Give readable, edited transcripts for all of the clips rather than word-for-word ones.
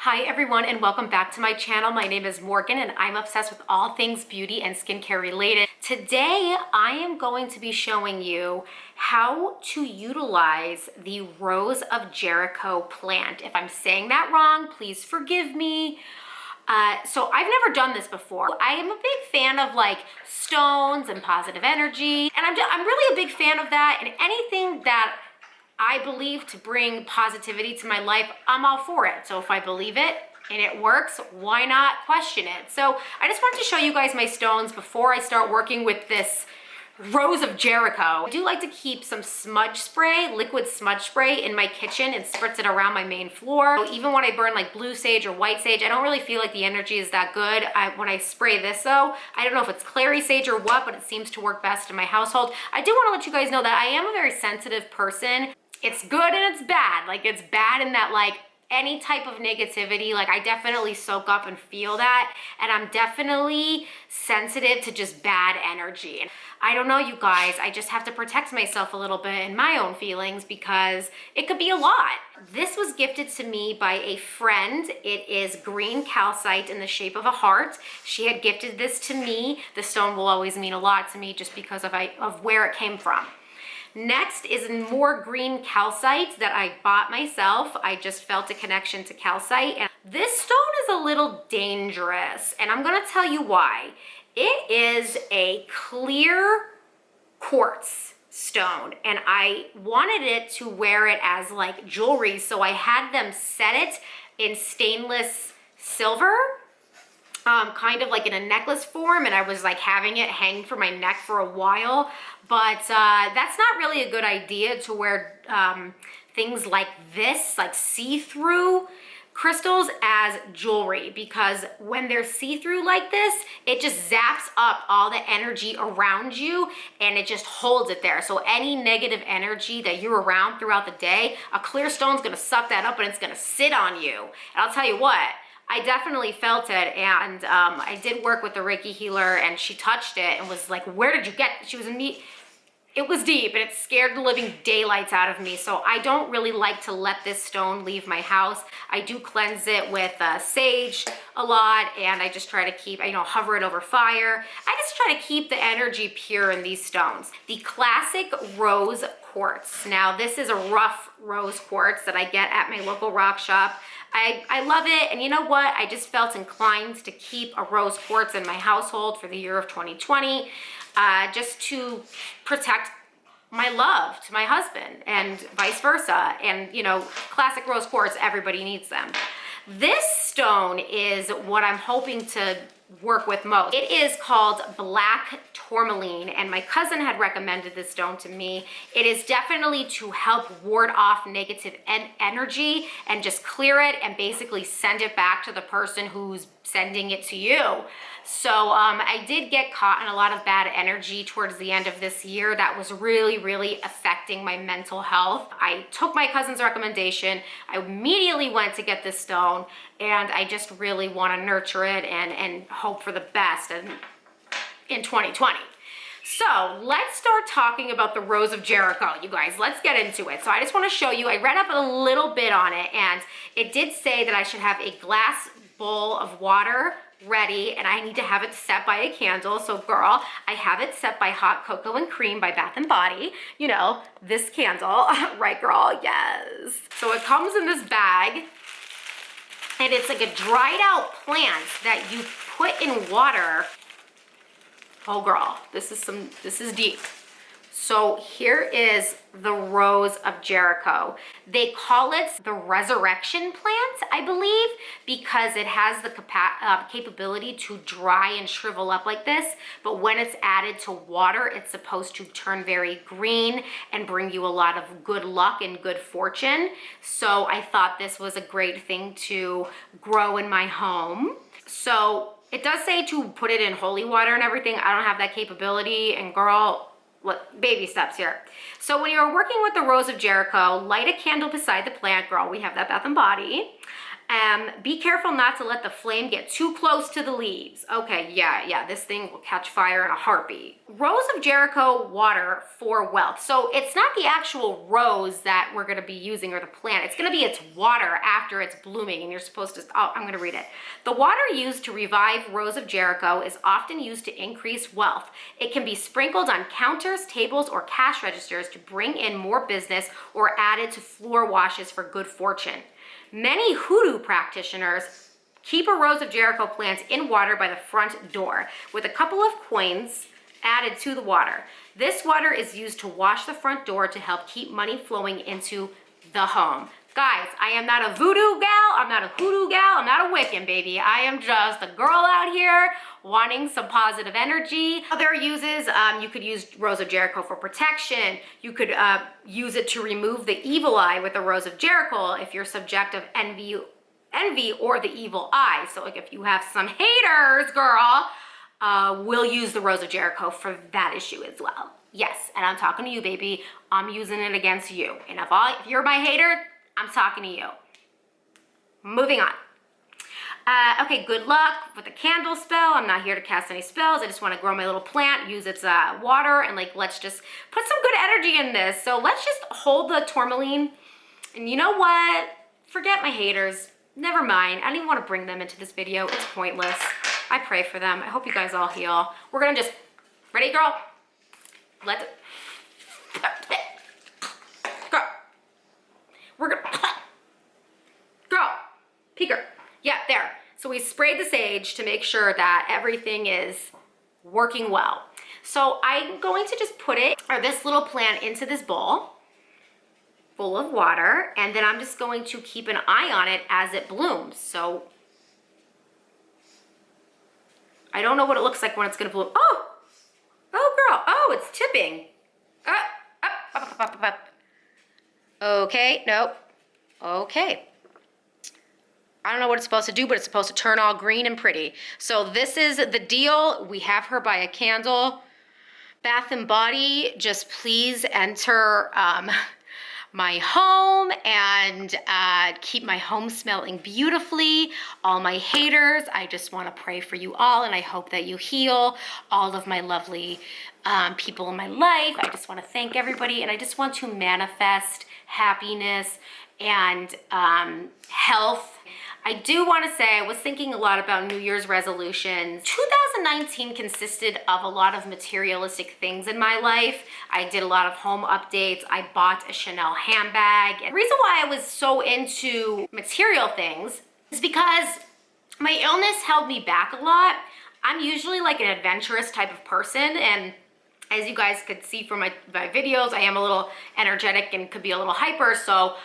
Hi everyone and welcome back to my channel. My name is Morgan and I'm obsessed with all things beauty and skincare related. Today I am going to be showing you how to utilize the Rose of Jericho plant. If I'm saying that wrong, please forgive me. So I've never done this before. I am a big fan of like stones and positive energy, and I'm really a big fan of that, and anything that I believe to bring positivity to my life, I'm all for it. So if I believe it and it works, why not question it? So I just wanted to show you guys my stones before I start working with this Rose of Jericho. I do like to keep some smudge spray, liquid smudge spray in my kitchen and spritz it around my main floor. So even when I burn like blue sage or white sage, I don't really feel like the energy is that good. When I spray this though, I don't know if it's clary sage or what, but it seems to work best in my household. I do want to let you guys know that I am a very sensitive person. It's good and it's bad. Like it's bad in that like any type of negativity, like I definitely soak up and feel that, and I'm definitely sensitive to just bad energy. I don't know, you guys, I just have to protect myself a little bit in my own feelings because it could be a lot. This was gifted to me by a friend. It is green calcite in the shape of a heart. She had gifted this to me. The stone will always mean a lot to me just because of where it came from. Next is more green calcite that I bought myself. I just felt a connection to calcite. And this stone is a little dangerous, and I'm gonna tell you why. It is a clear quartz stone, and I wanted it to wear it as like jewelry, so I had them set it in stainless silver, kind of like in a necklace form, and I was like having it hang from my neck for a while. But that's not really a good idea to wear things like this, like see-through crystals as jewelry, because when they're see-through like this, it just zaps up all the energy around you and it just holds it there. So any negative energy that you're around throughout the day, a clear stone's gonna suck that up and it's gonna sit on you. And I'll tell you what, I definitely felt it, and I did work with the Reiki healer, and she touched it and was like, where did you get it? She was in me. It was deep and it scared the living daylights out of me. So I don't really like to let this stone leave my house. I do cleanse it with sage a lot, and I just try to keep, hover it over fire. I just try to keep the energy pure in these stones. The classic rose quartz. Now this is a rough rose quartz that I get at my local rock shop. I love it, and you know what? I just felt inclined to keep a rose quartz in my household for the year of 2020, just to protect my love to my husband and vice versa. And classic rose quartz, everybody needs them. This stone is what I'm hoping to work with most. It is called black tourmaline, and my cousin had recommended this stone to me. It is definitely to help ward off negative energy and just clear it and basically send it back to the person who's sending it to you. So I did get caught in a lot of bad energy towards the end of this year that was really affecting my mental health. I took my cousin's recommendation. I immediately went to get this stone, and I just really want to nurture it and hope for the best in 2020. So let's start talking about the Rose of Jericho, you guys. Let's get into it. So I just want to show you, I read up a little bit on it, and it did say that I should have a glass bowl of water ready, and I need to have it set by a candle. So girl, I have it set by Hot Cocoa and Cream by Bath & Body. This candle, right girl? Yes. So it comes in this bag, and it's like a dried out plant that you put in water. Oh girl, this is deep. So here is the Rose of Jericho. They call it the resurrection plant, I believe, because it has the capability to dry and shrivel up like this, but when it's added to water, it's supposed to turn very green and bring you a lot of good luck and good fortune. So I thought this was a great thing to grow in my home. So it does say to put it in holy water and everything. I don't have that capability, and girl, look, baby steps here. So when you're working with the Rose of Jericho, light a candle beside the plant, girl. We have that Bath & Body. Be careful not to let the flame get too close to the leaves. Okay, yeah, this thing will catch fire in a heartbeat. Rose of Jericho water for wealth. So it's not the actual rose that we're gonna be using or the plant. It's gonna be its water after it's blooming, and you're supposed to, oh, I'm gonna read it. The water used to revive Rose of Jericho is often used to increase wealth. It can be sprinkled on counters, tables, or cash registers to bring in more business or added to floor washes for good fortune. Many hoodoo practitioners keep a Rose of Jericho plant in water by the front door with a couple of coins added to the water. This water is used to wash the front door to help keep money flowing into the home. Guys, I am not a voodoo gal, I'm not a hoodoo gal, I'm not a Wiccan, baby. I am just a girl out here wanting some positive energy. Other uses, you could use Rose of Jericho for protection. You could use it to remove the evil eye with a Rose of Jericho if you're subject of envy or the evil eye. So like if you have some haters, girl, we'll use the Rose of Jericho for that issue as well. Yes, and I'm talking to you, baby. I'm using it against you. And if you're my hater, I'm talking to you. Moving on. Okay, good luck with the candle spell. I'm not here to cast any spells. I just want to grow my little plant, use its water, and like let's just put some good energy in this. So let's just hold the tourmaline. And you know what? Forget my haters. Never mind. I don't even want to bring them into this video. It's pointless. I pray for them. I hope you guys all heal. We're gonna just, ready, girl? Let's, girl. We're gonna, girl, peeker. Yeah, there. So we sprayed the sage to make sure that everything is working well. So I'm going to just put it, or this little plant, into this bowl full of water, and then I'm just going to keep an eye on it as it blooms. So I don't know what it looks like when it's gonna bloom. Oh girl, oh, it's tipping. Up. Okay, nope, okay. I don't know what it's supposed to do, but it's supposed to turn all green and pretty. So this is the deal. We have her by a candle. Bath and Body, just please enter my home and keep my home smelling beautifully. All my haters, I just want to pray for you all, and I hope that you heal. All of my lovely people in my life, I just want to thank everybody, and I just want to manifest happiness and health. I do want to say I was thinking a lot about New Year's resolutions. 2019 consisted of a lot of materialistic things in my life. I did a lot of home updates. I bought a Chanel handbag. And the reason why I was so into material things is because my illness held me back a lot. I'm usually like an adventurous type of person, and as you guys could see from my videos, I am a little energetic and could be a little hyper. So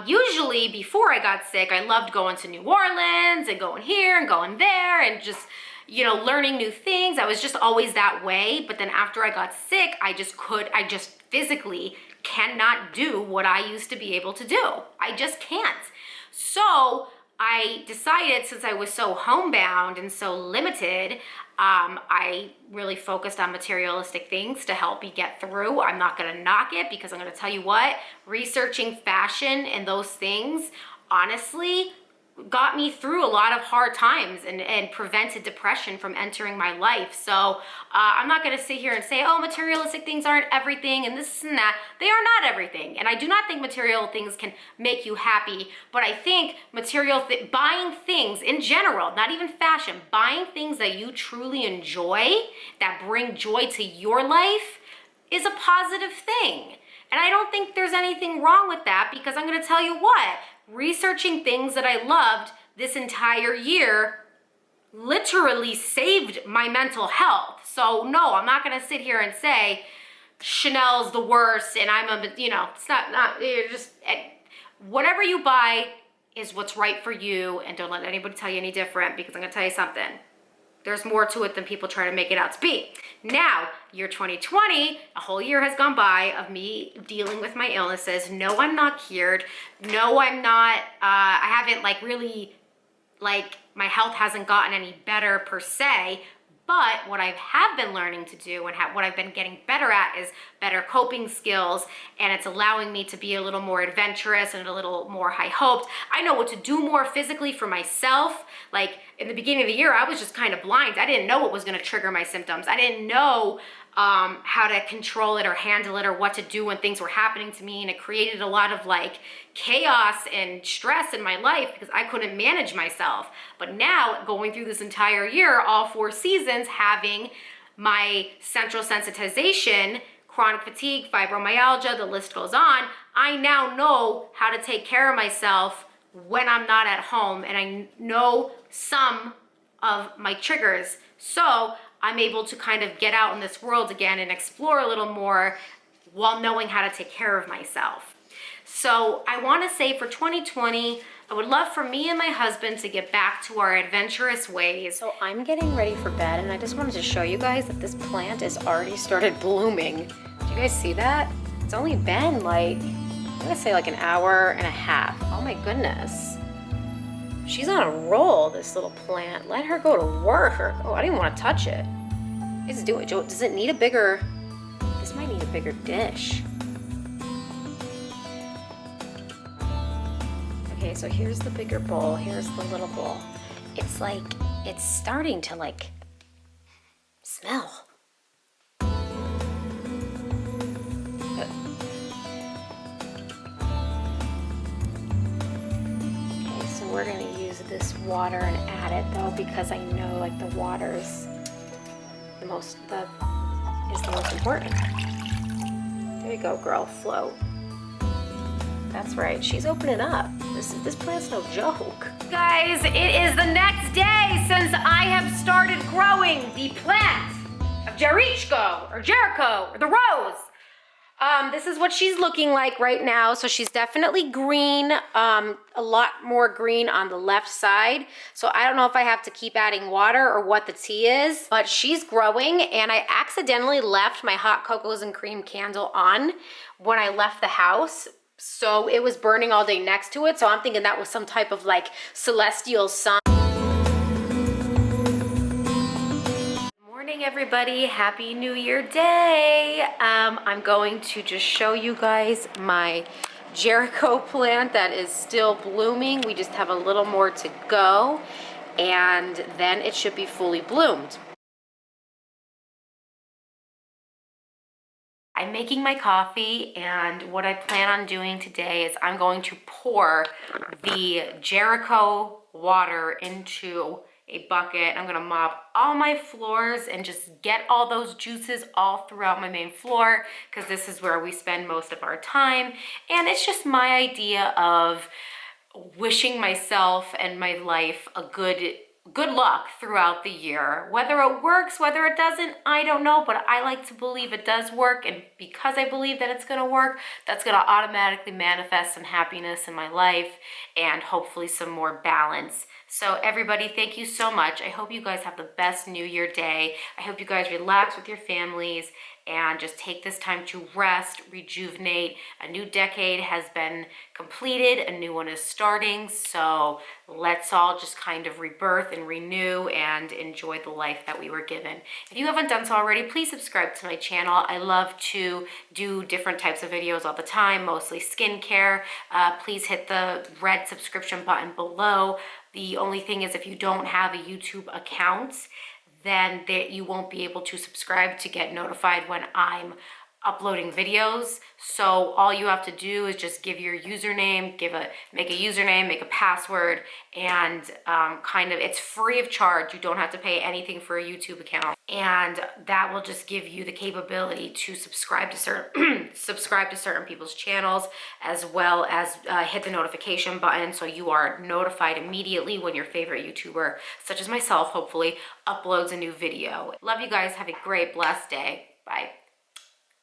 usually before I got sick, I loved going to New Orleans and going here and going there and just, you know, learning new things. I was just always that way. But then after I got sick, I just physically cannot do what I used to be able to do. I just can't. So I decided, since I was so homebound and so limited, I really focused on materialistic things to help me get through. I'm not gonna knock it, because I'm gonna tell you what, researching fashion and those things, honestly, got me through a lot of hard times and prevented depression from entering my life. So I'm not gonna sit here and say, oh, materialistic things aren't everything and this and that. They are not everything. And I do not think material things can make you happy, but I think buying things in general, not even fashion, buying things that you truly enjoy, that bring joy to your life, is a positive thing. And I don't think there's anything wrong with that, because I'm gonna tell you what, researching things that I loved this entire year literally saved my mental health. So no, I'm not gonna sit here and say Chanel's the worst and I'm a, you know, it's not, you're just, whatever you buy is what's right for you, and don't let anybody tell you any different, because I'm gonna tell you something. There's more to it than people try to make it out to be. Now, year 2020, a whole year has gone by of me dealing with my illnesses. No, I'm not cured. No, I'm not, I haven't like really, like my health hasn't gotten any better per se, But what I have been learning to do and what I've been getting better at is better coping skills, and it's allowing me to be a little more adventurous and a little more high-hoped. I know what to do more physically for myself. Like in the beginning of the year, I was just kind of blind. I didn't know what was gonna trigger my symptoms. I didn't know how to control it or handle it or what to do when things were happening to me, and it created a lot of like chaos and stress in my life because I couldn't manage myself. But now, going through this entire year, all 4 seasons, having my central sensitization, chronic fatigue, fibromyalgia, the list goes on, I now know how to take care of myself when I'm not at home, and I know some of my triggers. So I'm able to kind of get out in this world again and explore a little more while knowing how to take care of myself. So I want to say for 2020, I would love for me and my husband to get back to our adventurous ways. So I'm getting ready for bed, and I just wanted to show you guys that this plant has already started blooming. Do you guys see that? It's only been like, I'm gonna say like an hour and a half. Oh my goodness. She's on a roll, this little plant. Let her go to work. Oh, I didn't want to touch it. It's doing. Does it need a bigger? This might need a bigger dish. Okay, so here's the bigger bowl. Here's the little bowl. It's like it's starting to like smell. We're gonna use this water and add it though, because I know like the water's the most important. There you go, girl, float. That's right, she's opening up. This plant's no joke. Guys, it is the next day since I have started growing the plant of Jericho, or the rose. This is what she's looking like right now. So she's definitely green, a lot more green on the left side. So I don't know if I have to keep adding water or what the tea is, but she's growing, and I accidentally left my hot cocos and cream candle on when I left the house. So it was burning all day next to it. So I'm thinking that was some type of like celestial sun. Morning everybody, happy new year day. I'm going to just show you guys my Jericho plant that is still blooming. We just have a little more to go, and then it should be fully bloomed. I'm making my coffee, and what I plan on doing today is I'm going to pour the Jericho water into a bucket. I'm gonna mop all my floors and just get all those juices all throughout my main floor, because this is where we spend most of our time. And it's just my idea of wishing myself and my life a good luck throughout the year. Whether it works, whether it doesn't, I don't know, but I like to believe it does work, and because I believe that it's gonna work, that's gonna automatically manifest some happiness in my life and hopefully some more balance. So everybody, thank you so much. I hope you guys have the best New Year day. I hope you guys relax with your families and just take this time to rest, rejuvenate. A new decade has been completed, a new one is starting, so let's all just kind of rebirth and renew and enjoy the life that we were given. If you haven't done so already, please subscribe to my channel. I love to do different types of videos all the time, mostly skincare. Please hit the red subscription button below. The only thing is, if you don't have a YouTube account, then you won't be able to subscribe to get notified when I'm uploading videos. So all you have to do is just give your username, make a username, make a password, and it's free of charge. You don't have to pay anything for a YouTube account, and that will just give you the capability to subscribe to certain people's channels, as well as hit the notification button so you are notified immediately when your favorite YouTuber, such as myself, hopefully, uploads a new video. Love you guys. Have a great, blessed day. Bye.